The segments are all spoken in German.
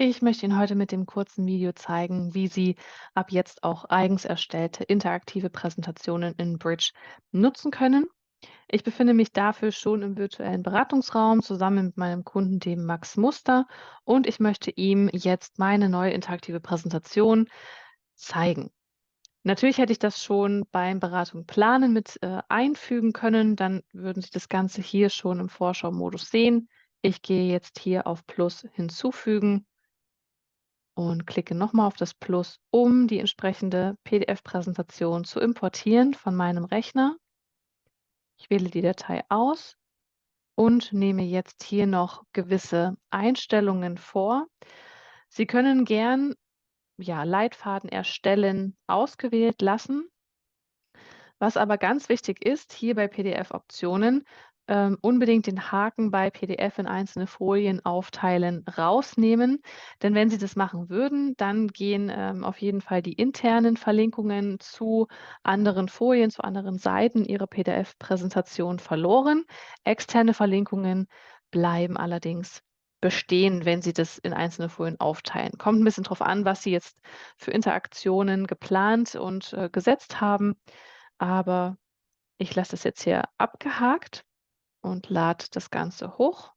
Ich möchte Ihnen heute mit dem kurzen Video zeigen, wie Sie ab jetzt auch eigens erstellte interaktive Präsentationen in Bridge nutzen können. Ich befinde mich dafür schon im virtuellen Beratungsraum zusammen mit meinem Kunden, dem Max Muster, und ich möchte ihm jetzt meine neue interaktive Präsentation zeigen. Natürlich hätte ich das schon beim Beratung planen mit einfügen können, dann würden Sie das Ganze hier schon im Vorschau-Modus sehen. Ich gehe jetzt hier auf Plus hinzufügen und klicke nochmal auf das Plus, um die entsprechende PDF-Präsentation zu importieren von meinem Rechner. Ich wähle die Datei aus und nehme jetzt hier noch gewisse Einstellungen vor. Sie können gern Leitfaden erstellen ausgewählt lassen. Was aber ganz wichtig ist, hier bei PDF-Optionen, unbedingt den Haken bei PDF in einzelne Folien aufteilen rausnehmen. Denn wenn Sie das machen würden, dann gehen auf jeden Fall die internen Verlinkungen zu anderen Folien, zu anderen Seiten Ihrer PDF-Präsentation verloren. Externe Verlinkungen bleiben allerdings bestehen, wenn Sie das in einzelne Folien aufteilen. Kommt ein bisschen drauf an, was Sie jetzt für Interaktionen geplant und gesetzt haben. Aber ich lasse das jetzt hier abgehakt und lade das Ganze hoch,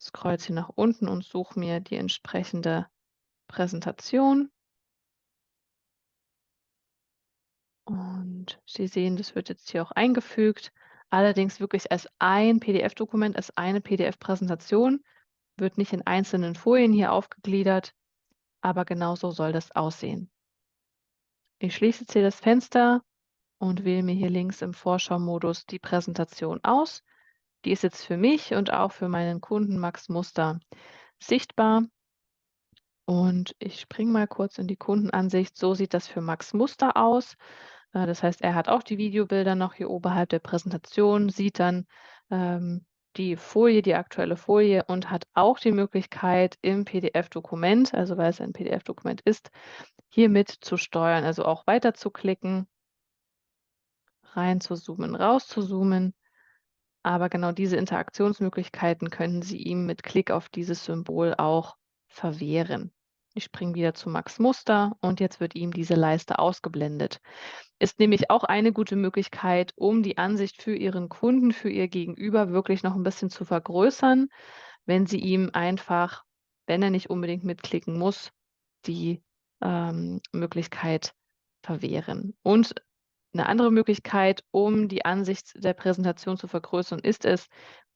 scrolle hier nach unten und suche mir die entsprechende Präsentation. Und Sie sehen, das wird jetzt hier auch eingefügt. Allerdings wirklich als ein PDF-Dokument, als eine PDF-Präsentation, wird nicht in einzelnen Folien hier aufgegliedert, aber genauso soll das aussehen. Ich schließe jetzt hier das Fenster und wähle mir hier links im Vorschau-Modus die Präsentation aus. Die ist jetzt für mich und auch für meinen Kunden Max Muster sichtbar. Und ich springe mal kurz in die Kundenansicht. So sieht das für Max Muster aus. Das heißt, er hat auch die Videobilder noch hier oberhalb der Präsentation, sieht dann die Folie, die aktuelle Folie, und hat auch die Möglichkeit im PDF-Dokument, also weil es ein PDF-Dokument ist, hier mit zu steuern, also auch weiter zu klicken, rein zu zoomen, raus zu zoomen. Aber genau diese Interaktionsmöglichkeiten können Sie ihm mit Klick auf dieses Symbol auch verwehren. Ich springe wieder zu Max Muster und jetzt wird ihm diese Leiste ausgeblendet. Ist nämlich auch eine gute Möglichkeit, um die Ansicht für Ihren Kunden, für Ihr Gegenüber wirklich noch ein bisschen zu vergrößern, wenn Sie ihm einfach, wenn er nicht unbedingt mitklicken muss, die Möglichkeit verwehren. Und eine andere Möglichkeit, um die Ansicht der Präsentation zu vergrößern, ist es,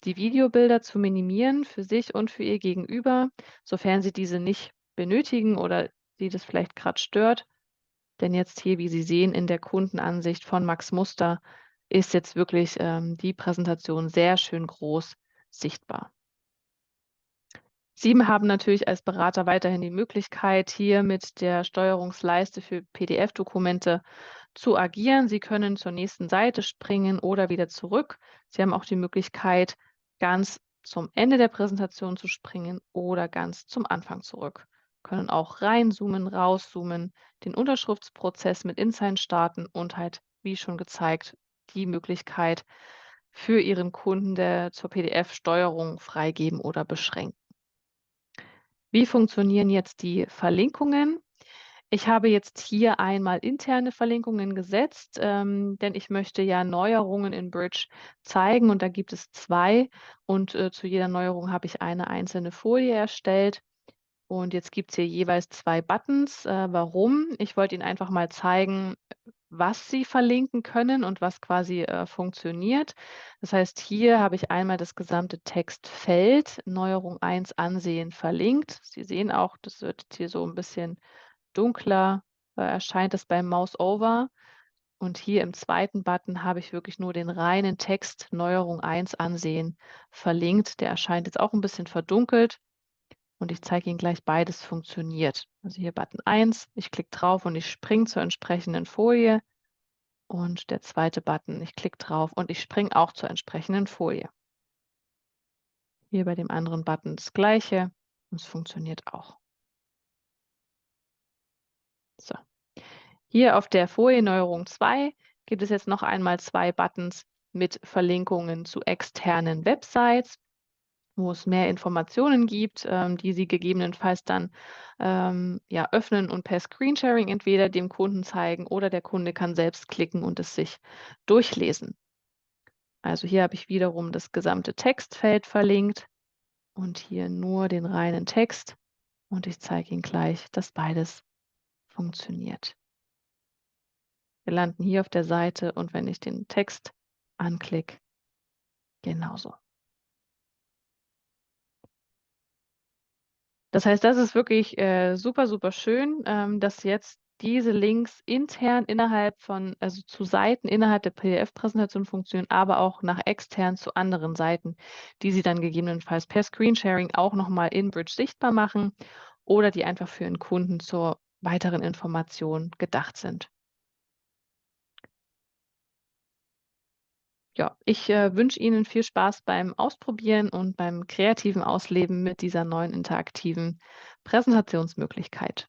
die Videobilder zu minimieren für sich und für Ihr Gegenüber, sofern Sie diese nicht benötigen oder Sie das vielleicht gerade stört. Denn jetzt hier, wie Sie sehen, in der Kundenansicht von Max Muster ist jetzt wirklich die Präsentation sehr schön groß sichtbar. Sie haben natürlich als Berater weiterhin die Möglichkeit, hier mit der Steuerungsleiste für PDF-Dokumente zu agieren. Sie können zur nächsten Seite springen oder wieder zurück. Sie haben auch die Möglichkeit, ganz zum Ende der Präsentation zu springen oder ganz zum Anfang zurück. Können auch reinzoomen, rauszoomen, den Unterschriftsprozess mit InSign starten und halt, wie schon gezeigt, die Möglichkeit für Ihren Kunden zur PDF-Steuerung freigeben oder beschränken. Wie funktionieren jetzt die Verlinkungen? Ich habe jetzt hier einmal interne Verlinkungen gesetzt, denn ich möchte ja Neuerungen in Bridge zeigen und da gibt es 2 und zu jeder Neuerung habe ich eine einzelne Folie erstellt. Und jetzt gibt es hier jeweils 2 Buttons. Warum? Ich wollte Ihnen einfach mal zeigen, was Sie verlinken können und was quasi funktioniert. Das heißt, hier habe ich einmal das gesamte Textfeld Neuerung 1 ansehen verlinkt. Sie sehen auch, das wird jetzt hier so ein bisschen dunkler, erscheint es beim Mouse-Over. Und hier im zweiten Button habe ich wirklich nur den reinen Text Neuerung 1 ansehen verlinkt. Der erscheint jetzt auch ein bisschen verdunkelt und ich zeige Ihnen gleich, beides funktioniert. Also hier Button 1, ich klicke drauf und ich springe zur entsprechenden Folie. Und der zweite Button, ich klicke drauf und ich springe auch zur entsprechenden Folie. Hier bei dem anderen Button das Gleiche und es funktioniert auch. So. Hier auf der Folie Neuerung 2 gibt es jetzt noch einmal 2 Buttons mit Verlinkungen zu externen Websites. wo es mehr Informationen gibt, die Sie gegebenenfalls dann, ja, öffnen und per Screensharing entweder dem Kunden zeigen oder der Kunde kann selbst klicken und es sich durchlesen. Also hier habe ich wiederum das gesamte Textfeld verlinkt und hier nur den reinen Text und ich zeige Ihnen gleich, dass beides funktioniert. Wir landen hier auf der Seite und wenn ich den Text anklicke, genauso. Das heißt, das ist wirklich, super, super schön, dass jetzt diese Links intern innerhalb von also zu Seiten innerhalb der PDF-Präsentation funktionieren, aber auch nach extern zu anderen Seiten, die Sie dann gegebenenfalls per Screensharing auch noch mal in Bridge sichtbar machen oder die einfach für 'n Kunden zur weiteren Information gedacht sind. Ja, ich, wünsche Ihnen viel Spaß beim Ausprobieren und beim kreativen Ausleben mit dieser neuen interaktiven Präsentationsmöglichkeit.